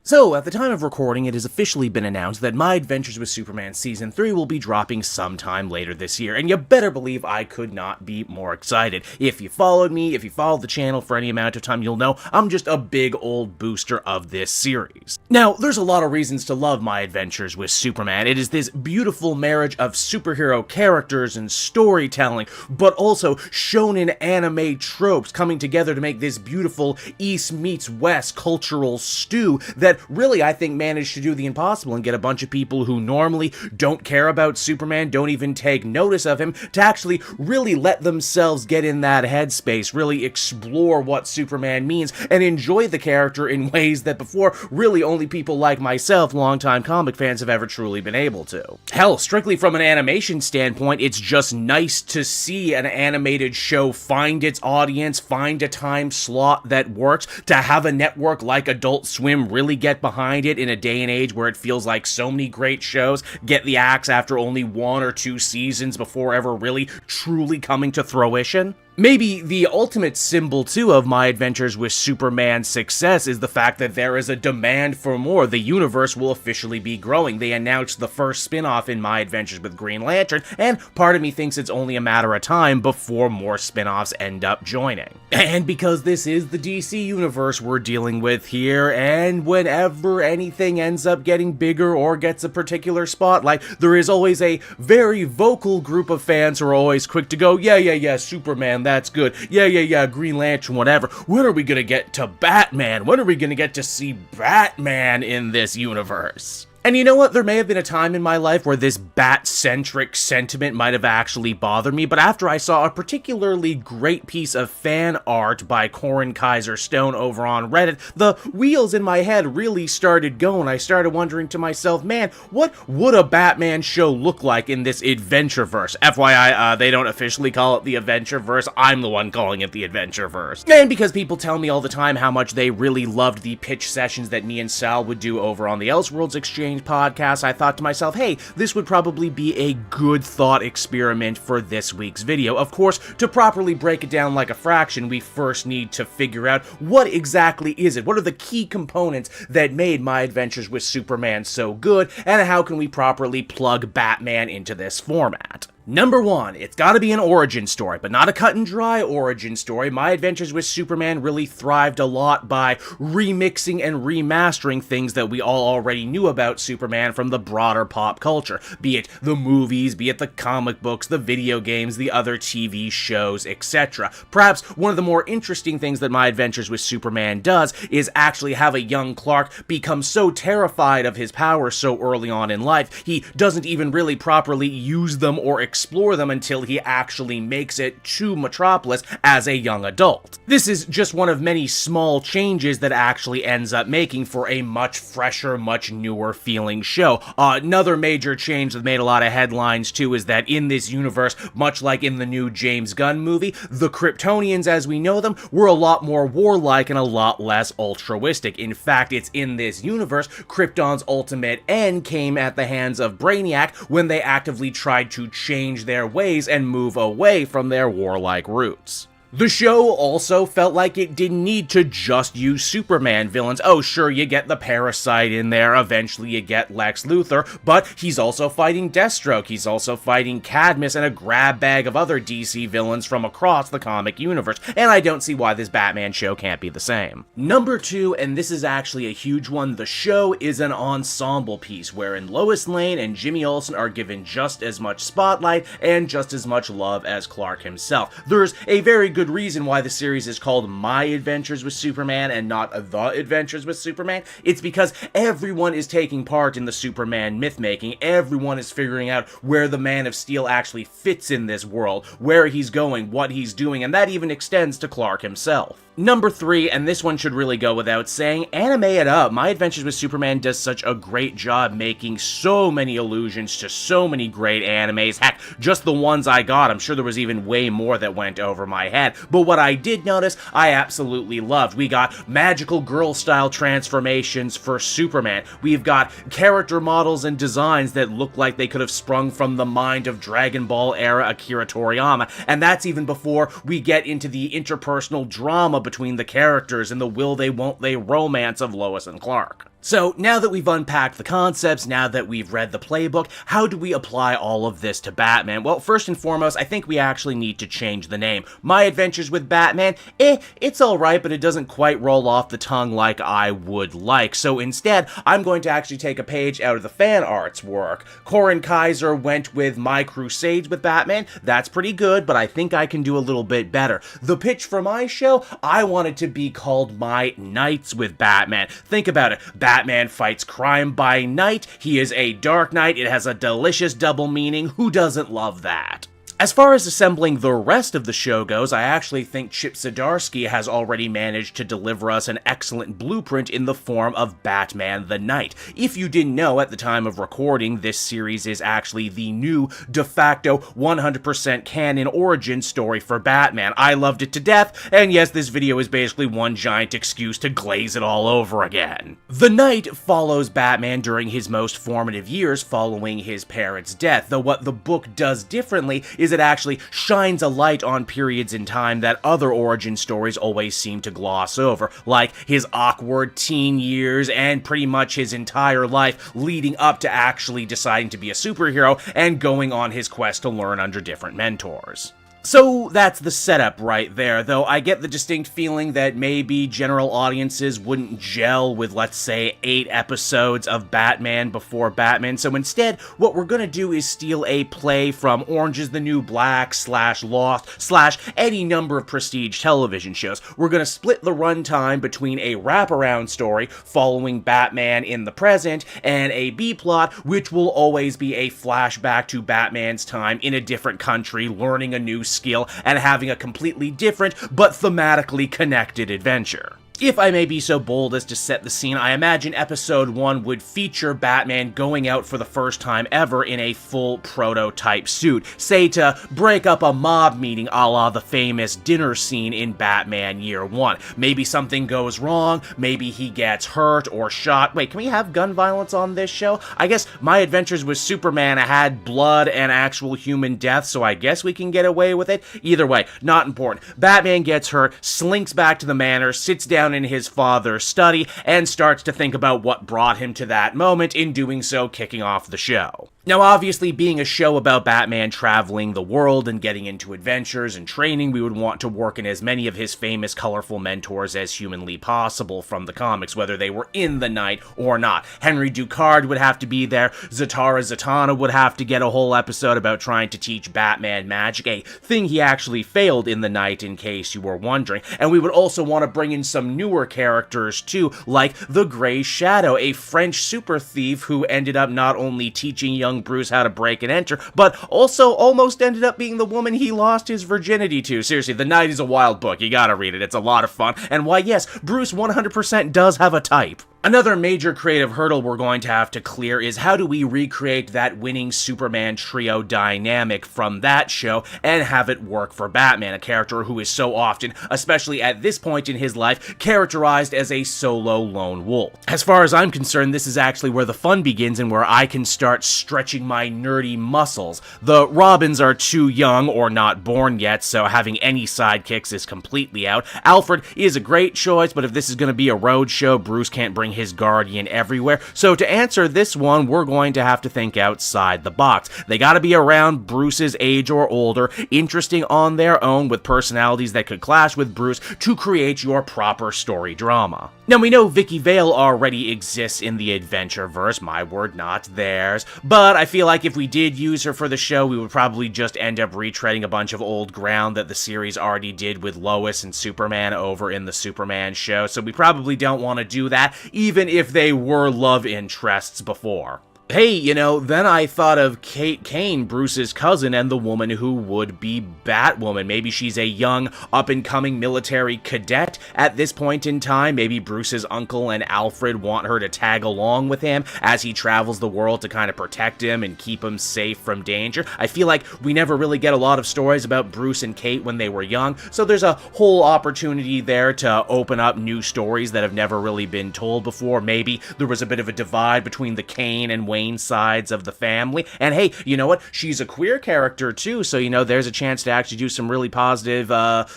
So, at the time of recording, it has officially been announced that My Adventures with Superman Season 3 will be dropping sometime later this year, and you better believe I could not be more excited. If you followed me, if you followed the channel for any amount of time, you'll know I'm just a big old booster of this series. Now, there's a lot of reasons to love My Adventures with Superman. It is this beautiful marriage of superhero characters and storytelling, but also shonen anime tropes coming together to make this beautiful East meets West cultural stew that really, I think, managed to do the impossible and get a bunch of people who normally don't care about Superman, don't even take notice of him, to actually really let themselves get in that headspace, really explore what Superman means, and enjoy the character in ways that before really only people like myself, longtime comic fans, have ever truly been able to. Hell, strictly from an animation standpoint, it's just nice to see an animated show find its audience, find a time slot that works, to have a network like Adult Swim really get behind it in a day and age where it feels like so many great shows get the axe after only 1 or 2 seasons before ever really truly coming to fruition. Maybe the ultimate symbol, too, of My Adventures with Superman's success is the fact that there is a demand for more. The universe will officially be growing. They announced the first spin-off in My Adventures with Green Lantern, and part of me thinks it's only a matter of time before more spin-offs end up joining. And because this is the DC universe we're dealing with here, and whenever anything ends up getting bigger or gets a particular spotlight, there is always a very vocal group of fans who are always quick to go, yeah, Superman, that's good. Yeah, Green Lantern, whatever. When are we gonna get to Batman? When are we gonna get to see Batman in this universe? And you know what? There may have been a time in my life where this Bat-centric sentiment might have actually bothered me, but after I saw a particularly great piece of fan art by Corin Kaiser Stone over on Reddit, the wheels in my head really started going. I started wondering to myself, man, what would a Batman show look like in this Adventureverse? FYI, they don't officially call it the Adventureverse. I'm the one calling it the Adventureverse. And because people tell me all the time how much they really loved the pitch sessions that me and Sal would do over on the Elseworlds Exchange podcast, I thought to myself, hey, this would probably be a good thought experiment for this week's video. Of course, to properly break it down like a fraction, we first need to figure out what exactly is it? What are the key components that made My Adventures with Superman so good, and how can we properly plug Batman into this format? Number 1, it's gotta be an origin story, but not a cut-and-dry origin story. My Adventures with Superman really thrived a lot by remixing and remastering things that we all already knew about Superman from the broader pop culture, be it the movies, be it the comic books, the video games, the other TV shows, etc. Perhaps one of the more interesting things that My Adventures with Superman does is actually have a young Clark become so terrified of his powers so early on in life, he doesn't even really properly use them or explore them until he actually makes it to Metropolis as a young adult. This is just one of many small changes that actually ends up making for a much fresher, much newer feeling show. Another major change that made a lot of headlines too is that in this universe, much like in the new James Gunn movie, the Kryptonians as we know them were a lot more warlike and a lot less altruistic. In fact, it's in this universe, Krypton's ultimate end came at the hands of Brainiac when they actively tried to change their ways and move away from their warlike roots. The show also felt like it didn't need to just use Superman villains. Oh, sure, you get the Parasite in there, eventually you get Lex Luthor, but he's also fighting Deathstroke, he's also fighting Cadmus, and a grab bag of other DC villains from across the comic universe, and I don't see why this Batman show can't be the same. Number 2, and this is actually a huge one, the show is an ensemble piece, wherein Lois Lane and Jimmy Olsen are given just as much spotlight and just as much love as Clark himself. There's a very good reason why the series is called My Adventures with Superman and not The Adventures with Superman. It's because everyone is taking part in the Superman myth-making. Everyone is figuring out where the Man of Steel actually fits in this world, where he's going, what he's doing, and that even extends to Clark himself. Number 3, and this one should really go without saying, anime it up. My Adventures with Superman does such a great job making so many allusions to so many great animes. Heck, just the ones I got, I'm sure there was even way more that went over my head. But what I did notice, I absolutely loved. We got magical girl-style transformations for Superman. We've got character models and designs that look like they could have sprung from the mind of Dragon Ball era Akira Toriyama. And that's even before we get into the interpersonal drama between the characters and the will they won't they romance of Lois and Clark. So now that we've unpacked the concepts, now that we've read the playbook, how do we apply all of this to Batman? Well, first and foremost, I think we actually need to change the name. My Adventures with Batman, it's alright, but it doesn't quite roll off the tongue like I would like. So instead, I'm going to actually take a page out of the fan art's work. Corin Kaiser went with My Crusades with Batman. That's pretty good, but I think I can do a little bit better. The pitch for my show, I want it to be called My Nights with Batman. Think about it. Batman fights crime by night. He is a Dark Knight. It has a delicious double meaning. Who doesn't love that? As far as assembling the rest of the show goes, I actually think Chip Zdarsky has already managed to deliver us an excellent blueprint in the form of Batman the Knight. If you didn't know at the time of recording, this series is actually the new, de facto, 100% canon origin story for Batman. I loved it to death, and yes, this video is basically one giant excuse to glaze it all over again. The Knight follows Batman during his most formative years following his parents' death, though what the book does differently is it actually shines a light on periods in time that other origin stories always seem to gloss over, like his awkward teen years and pretty much his entire life leading up to actually deciding to be a superhero and going on his quest to learn under different mentors. So that's the setup right there, though I get the distinct feeling that maybe general audiences wouldn't gel with, let's say, 8 episodes of Batman before Batman, so instead, what we're gonna do is steal a play from Orange is the New Black / Lost / any number of prestige television shows. We're gonna split the runtime between a wraparound story following Batman in the present and a B-plot, which will always be a flashback to Batman's time in a different country, learning a new skill, and having a completely different, but thematically connected adventure. If I may be so bold as to set the scene, I imagine episode 1 would feature Batman going out for the first time ever in a full prototype suit, say to break up a mob meeting a la the famous dinner scene in Batman Year 1. Maybe something goes wrong, maybe he gets hurt or shot. Wait, can we have gun violence on this show? I guess My Adventures with Superman had blood and actual human death, so I guess we can get away with it. Either way, not important. Batman gets hurt, slinks back to the manor, sits down in his father's study, and starts to think about what brought him to that moment, in doing so kicking off the show. Now, obviously, being a show about Batman traveling the world and getting into adventures and training, we would want to work in as many of his famous colorful mentors as humanly possible from the comics, whether they were in the Night or not. Henry Ducard would have to be there, Zatara Zatanna would have to get a whole episode about trying to teach Batman magic, a thing he actually failed in the Night, in case you were wondering. And we would also want to bring in some newer characters too, like the Grey Shadow, a French super thief who ended up not only teaching young Bruce how to break and enter, but also almost ended up being the woman he lost his virginity to. Seriously, The Night is a wild book. You gotta read it. It's a lot of fun. And why, yes, Bruce 100% does have a type. Another major creative hurdle we're going to have to clear is how do we recreate that winning Superman trio dynamic from that show and have it work for Batman, a character who is so often, especially at this point in his life, characterized as a solo lone wolf. As far as I'm concerned, this is actually where the fun begins and where I can start stretching my nerdy muscles. The Robins are too young or not born yet, so having any sidekicks is completely out. Alfred is a great choice, but if this is going to be a road show, Bruce can't bring his guardian everywhere. So to answer this one, we're going to have to think outside the box. They gotta be around Bruce's age or older, interesting on their own, with personalities that could clash with Bruce to create your proper story drama. Now, we know Vicky Vale already exists in the Adventureverse, my word, not theirs, but I feel like if we did use her for the show, we would probably just end up retreading a bunch of old ground that the series already did with Lois and Superman over in the Superman show, so we probably don't want to do that, even if they were love interests before. Hey, you know, then I thought of Kate Kane, Bruce's cousin, and the woman who would be Batwoman. Maybe she's a young, up-and-coming military cadet at this point in time. Maybe Bruce's uncle and Alfred want her to tag along with him as he travels the world to kind of protect him and keep him safe from danger. I feel like we never really get a lot of stories about Bruce and Kate when they were young, so there's a whole opportunity there to open up new stories that have never really been told before. Maybe there was a bit of a divide between the Kane and Wayne Wayne sides of the family. And hey, you know what? She's a queer character too, so there's a chance to actually do some really positive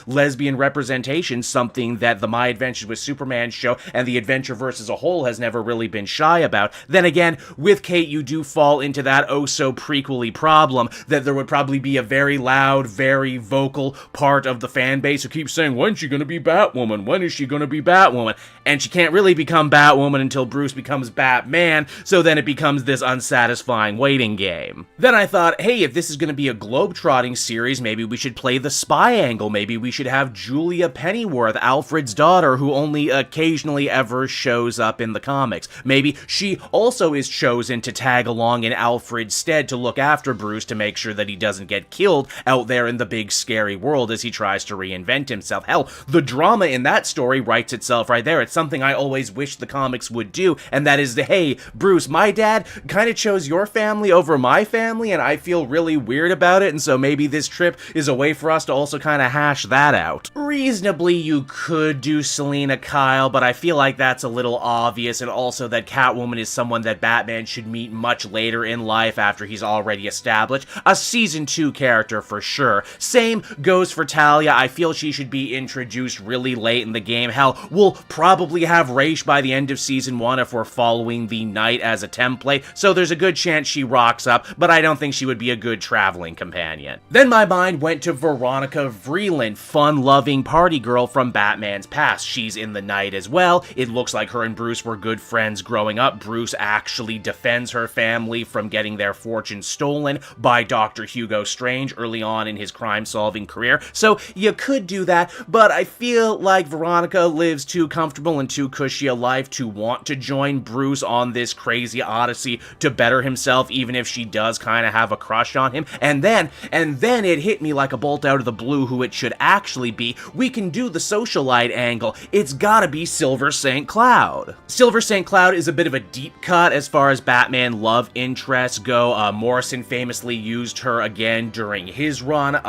lesbian representation, something that the My Adventures with Superman show and the Adventureverse as a whole has never really been shy about. Then again, with Kate, you do fall into that oh-so-prequely problem that there would probably be a very loud, very vocal part of the fan base who keeps saying, when's she gonna be Batwoman? When is she gonna be Batwoman? And she can't really become Batwoman until Bruce becomes Batman, so then it becomes this unsatisfying waiting game. Then I thought, hey, if this is gonna be a globe-trotting series, maybe we should play the spy angle. Maybe we should have Julia Pennyworth, Alfred's daughter, who only occasionally ever shows up in the comics. Maybe she also is chosen to tag along in Alfred's stead to look after Bruce to make sure that he doesn't get killed out there in the big scary world as he tries to reinvent himself. Hell, the drama in that story writes itself right there. It's something I always wish the comics would do, and that is hey, Bruce, my dad kind of chose your family over my family, and I feel really weird about it, and so maybe this trip is a way for us to also kind of hash that out. Reasonably, you could do Selena Kyle, but I feel like that's a little obvious, and also that Catwoman is someone that Batman should meet much later in life after he's already established. A Season 2 character for sure. Same goes for Talia. I feel she should be introduced really late in the game. Hell, we'll probably have Raish by the end of Season 1 if we're following the Knight as a template, so there's a good chance she rocks up, but I don't think she would be a good traveling companion. Then my mind went to Veronica Vreeland, fun-loving party girl from Batman's past. She's in the Knight as well. It looks like her and Bruce were good friends growing up. Bruce actually defends her family from getting their fortune stolen by Dr. Hugo Strange early on in his crime-solving career, so you could do that, but I feel like Veronica lives too comfortable and too cushy a life to want to join Bruce on this crazy odyssey to better himself, even if she does kind of have a crush on him. And then it hit me like a bolt out of the blue who it should actually be. We can do the socialite angle. It's gotta be Silver St. Cloud. Silver St. Cloud is a bit of a deep cut as far as Batman love interests go. Morrison famously used her again during his run.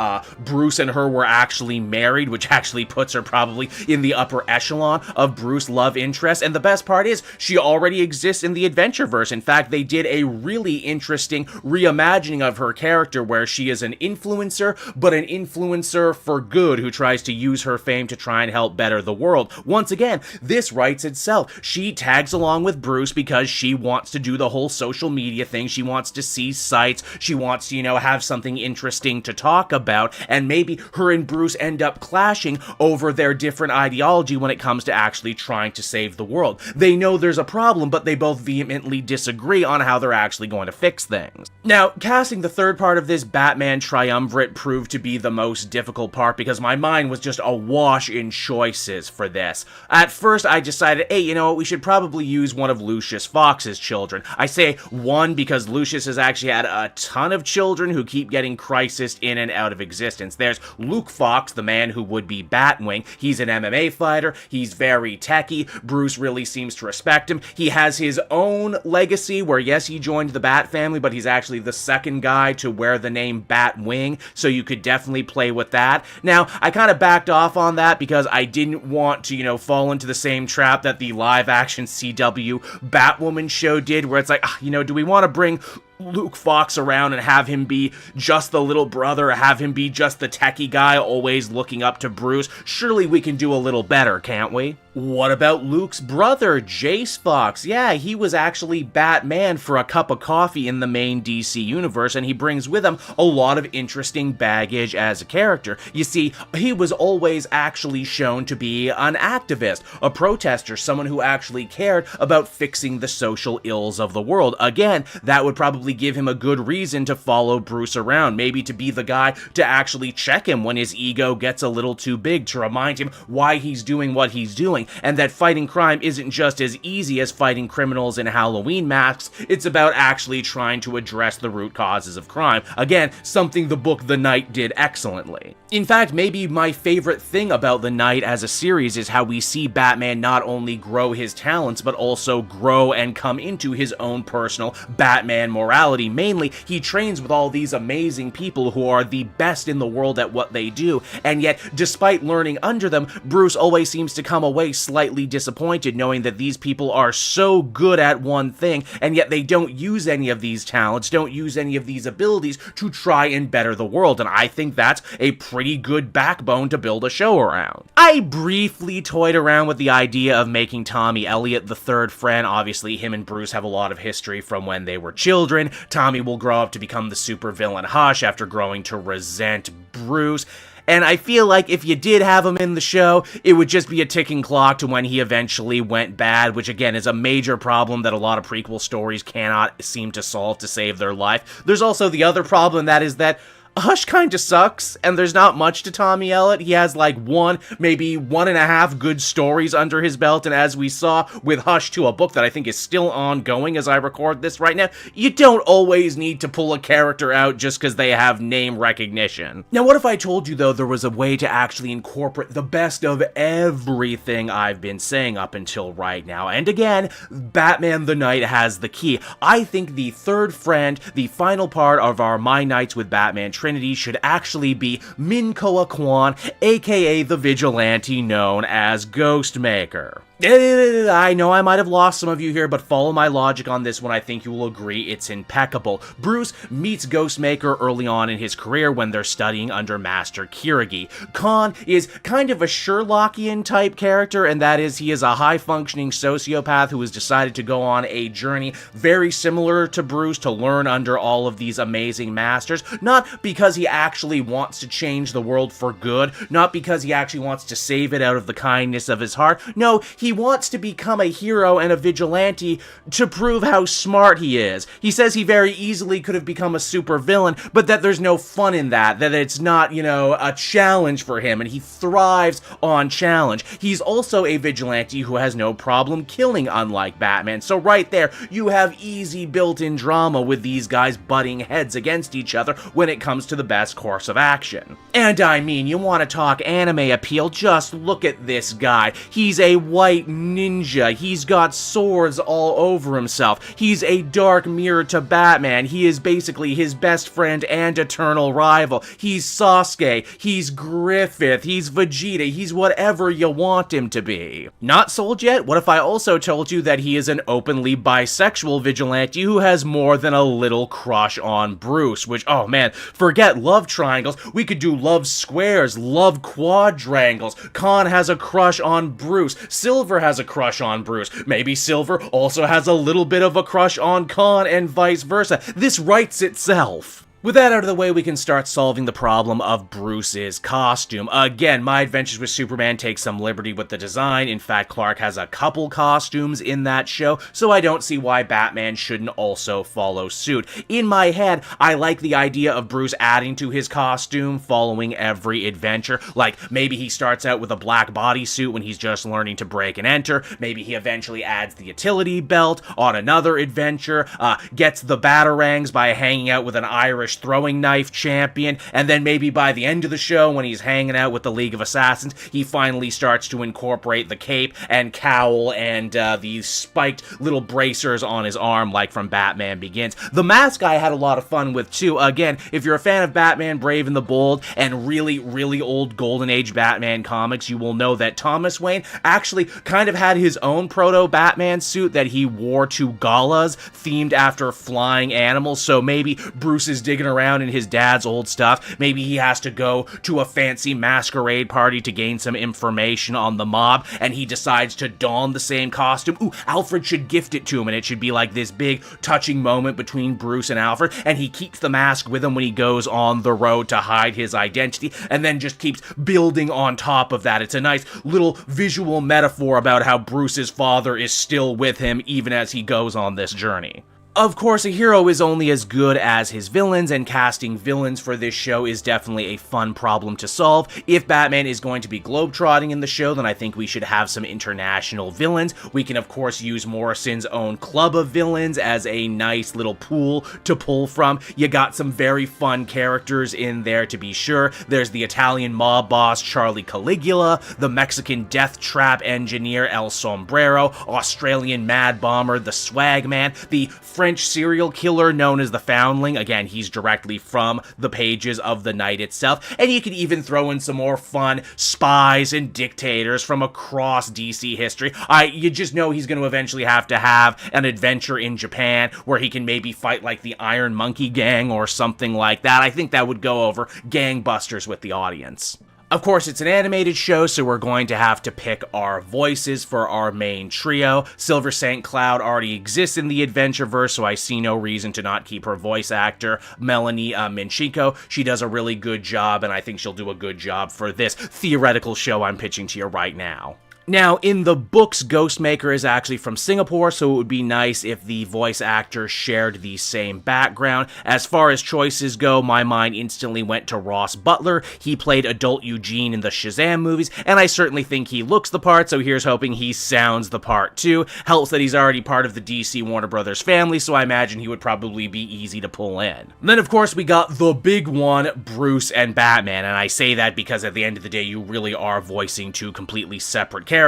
Bruce and her were actually married, which actually puts her probably in the upper echelon of Bruce love interest. And the best part is, she already exists in the Adventureverse. In fact, they did a really interesting reimagining of her character where she is an influencer, but an influencer for good who tries to use her fame to try and help better the world. Once again, this writes itself. She tags along with Bruce because she wants to do the whole social media thing. She wants to see sites. She wants to, have something interesting to talk about. And maybe her and Bruce end up clashing over their different ideology when it comes to actually trying to save the world. They know there's a problem, but they both vehemently disagree on how they're actually going to fix things. Now, casting the third part of this Batman triumvirate proved to be the most difficult part because my mind was just awash in choices for this. At first, I decided, hey, you know what, we should probably use one of Lucius Fox's children. I say one because Lucius has actually had a ton of children who keep getting crisis in and out of existence. There's Luke Fox, the man who would be Batwing. He's an MMA fighter. He's very techie. Bruce really seems to respect him. He has his own legacy where, yes, he joined the Bat family, but he's actually the second guy to wear the name Batwing, so you could definitely play with that. Now, I kind of backed off on that because I didn't want to, fall into the same trap that the live-action CW Batwoman show did, where it's like, do we want to bring Luke Fox around and have him be just the little brother, or have him be just the techie guy always looking up to Bruce? Surely we can do a little better, can't we? What about Luke's brother, Jace Fox? Yeah, he was actually Batman for a cup of coffee in the main DC universe, and he brings with him a lot of interesting baggage as a character. You see, he was always actually shown to be an activist, a protester, someone who actually cared about fixing the social ills of the world. Again, that would probably give him a good reason to follow Bruce around, maybe to be the guy to actually check him when his ego gets a little too big, to remind him why he's doing what he's doing, and that fighting crime isn't just as easy as fighting criminals in Halloween masks. It's about actually trying to address the root causes of crime. Again, something the book The Knight did excellently. In fact, maybe my favorite thing about The Knight as a series is how we see Batman not only grow his talents, but also grow and come into his own personal Batman morality. brutality. Mainly, he trains with all these amazing people who are the best in the world at what they do, and yet, despite learning under them, Bruce always seems to come away slightly disappointed knowing that these people are so good at one thing, and yet they don't use any of these talents, don't use any of these abilities to try and better the world, and I think that's a pretty good backbone to build a show around. I briefly toyed around with the idea of making Tommy Elliot the third friend. Obviously, him and Bruce have a lot of history from when they were children. Tommy will grow up to become the supervillain Hush after growing to resent Bruce. And I feel like if you did have him in the show, it would just be a ticking clock to when he eventually went bad, which again is a major problem that a lot of prequel stories cannot seem to solve to save their life. There's also the other problem, that is that Hush kinda sucks, and there's not much to Tommy Elliot. He has like one, maybe 1.5 good stories under his belt, and as we saw with Hush 2, a book that I think is still ongoing as I record this right now, you don't always need to pull a character out just because they have name recognition. Now, what if I told you, though, there was a way to actually incorporate the best of everything I've been saying up until right now? And again, Batman the Knight has the key. I think the third friend, the final part of our My Nights with Batman Trinity, should actually be Min Koa Kwan, aka the vigilante known as Ghostmaker. I know I might have lost some of you here, but follow my logic on this one. I think you will agree it's impeccable. Bruce meets Ghostmaker early on in his career when they're studying under Master Kirigi. Khan is kind of a Sherlockian type character, and that is, he is a high-functioning sociopath who has decided to go on a journey very similar to Bruce to learn under all of these amazing masters, not because he actually wants to change the world for good, not because he actually wants to save it out of the kindness of his heart. No, he wants to become a hero and a vigilante to prove how smart he is. He says he very easily could have become a supervillain, but that there's no fun in that it's not, a challenge for him, and he thrives on challenge. He's also a vigilante who has no problem killing, unlike Batman. So right there, you have easy built-in drama with these guys butting heads against each other when it comes to the best course of action. And I mean, you want to talk anime appeal? Just look at this guy. He's a white ninja. He's got swords all over himself. He's a dark mirror to Batman. He is basically his best friend and eternal rival. He's Sasuke. He's Griffith. He's Vegeta. He's whatever you want him to be. Not sold yet? What if I also told you that he is an openly bisexual vigilante who has more than a little crush on Bruce? Which, oh man, forget love triangles. We could do love squares, love quadrangles. Khan has a crush on Bruce. Silver has a crush on Bruce. Maybe Silver also has a little bit of a crush on Khan, and vice versa. This writes itself. With that out of the way, we can start solving the problem of Bruce's costume. Again, My Adventures with Superman takes some liberty with the design. In fact, Clark has a couple costumes in that show, so I don't see why Batman shouldn't also follow suit. In my head, I like the idea of Bruce adding to his costume following every adventure. Like, maybe he starts out with a black bodysuit when he's just learning to break and enter. Maybe he eventually adds the utility belt on another adventure, gets the batarangs by hanging out with an Irish throwing knife champion, and then maybe by the end of the show, when he's hanging out with the League of Assassins, he finally starts to incorporate the cape and cowl and these spiked little bracers on his arm like from Batman Begins. The mask I had a lot of fun with too. Again, if you're a fan of Batman Brave and the Bold and really, really old Golden Age Batman comics, you will know that Thomas Wayne actually kind of had his own proto-Batman suit that he wore to galas themed after flying animals, so maybe Bruce is digging around in his dad's old stuff. Maybe he has to go to a fancy masquerade party to gain some information on the mob, and he decides to don the same costume. Ooh, Alfred should gift it to him, and it should be like this big, touching moment between Bruce and Alfred, and he keeps the mask with him when he goes on the road to hide his identity, and then just keeps building on top of that. It's a nice little visual metaphor about how Bruce's father is still with him even as he goes on this journey. Of course, a hero is only as good as his villains, and casting villains for this show is definitely a fun problem to solve. If Batman is going to be globetrotting in the show, then I think we should have some international villains. We can, of course, use Morrison's own club of villains as a nice little pool to pull from. You got some very fun characters in there, to be sure. There's the Italian mob boss, Charlie Caligula, the Mexican death trap engineer, El Sombrero, Australian mad bomber, the Swagman, the French serial killer known as the Foundling. Again, he's directly from the pages of the Knight itself. And you could even throw in some more fun spies and dictators from across DC history. You just know he's going to eventually have to have an adventure in Japan where he can maybe fight like the Iron Monkey Gang or something like that. I think that would go over gangbusters with the audience. Of course, it's an animated show, so we're going to have to pick our voices for our main trio. Silver St. Cloud already exists in the Adventureverse, so I see no reason to not keep her voice actor, Melanie Minchiko. She does a really good job, and I think she'll do a good job for this theoretical show I'm pitching to you right now. Now, in the books, Ghostmaker is actually from Singapore, so it would be nice if the voice actor shared the same background. As far as choices go, my mind instantly went to Ross Butler. He played adult Eugene in the Shazam movies, and I certainly think he looks the part, so here's hoping he sounds the part too. Helps that he's already part of the DC Warner Brothers family, so I imagine he would probably be easy to pull in. And then, of course, we got the big one, Bruce and Batman, and I say that because at the end of the day, you really are voicing two completely separate characters,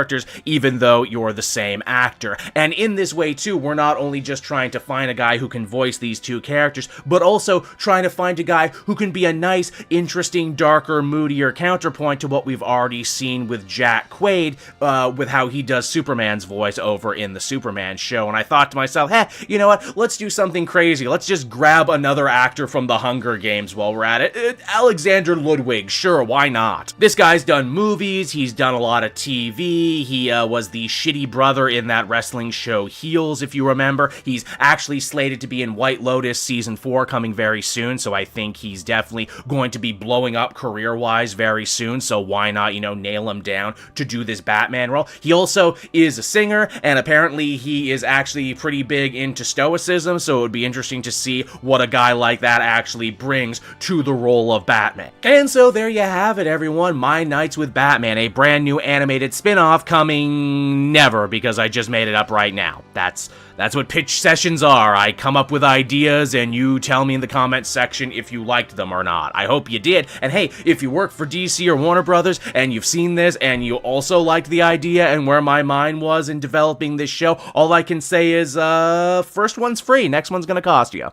even though you're the same actor. And in this way, too, we're not only just trying to find a guy who can voice these two characters, but also trying to find a guy who can be a nice, interesting, darker, moodier counterpoint to what we've already seen with Jack Quaid, with how he does Superman's voice over in the Superman show. And I thought to myself, you know what? Let's do something crazy. Let's just grab another actor from the Hunger Games while we're at it. Alexander Ludwig, sure, why not? This guy's done movies, he's done a lot of TV, he was the shitty brother in that wrestling show Heels, if you remember. He's actually slated to be in White Lotus Season 4 coming very soon, so I think he's definitely going to be blowing up career-wise very soon, so why not, nail him down to do this Batman role. He also is a singer, and apparently he is actually pretty big into stoicism, so it would be interesting to see what a guy like that actually brings to the role of Batman. And so there you have it, everyone. My Nights with Batman, a brand new animated spin-off coming never, because I just made it up right now. That's what pitch sessions are. I come up with ideas and you tell me in the comments section if you liked them or not. I hope you did. And hey, if you work for DC or Warner Brothers and you've seen this and you also liked the idea and where my mind was in developing this show, all I can say is, first one's free, next one's gonna cost you.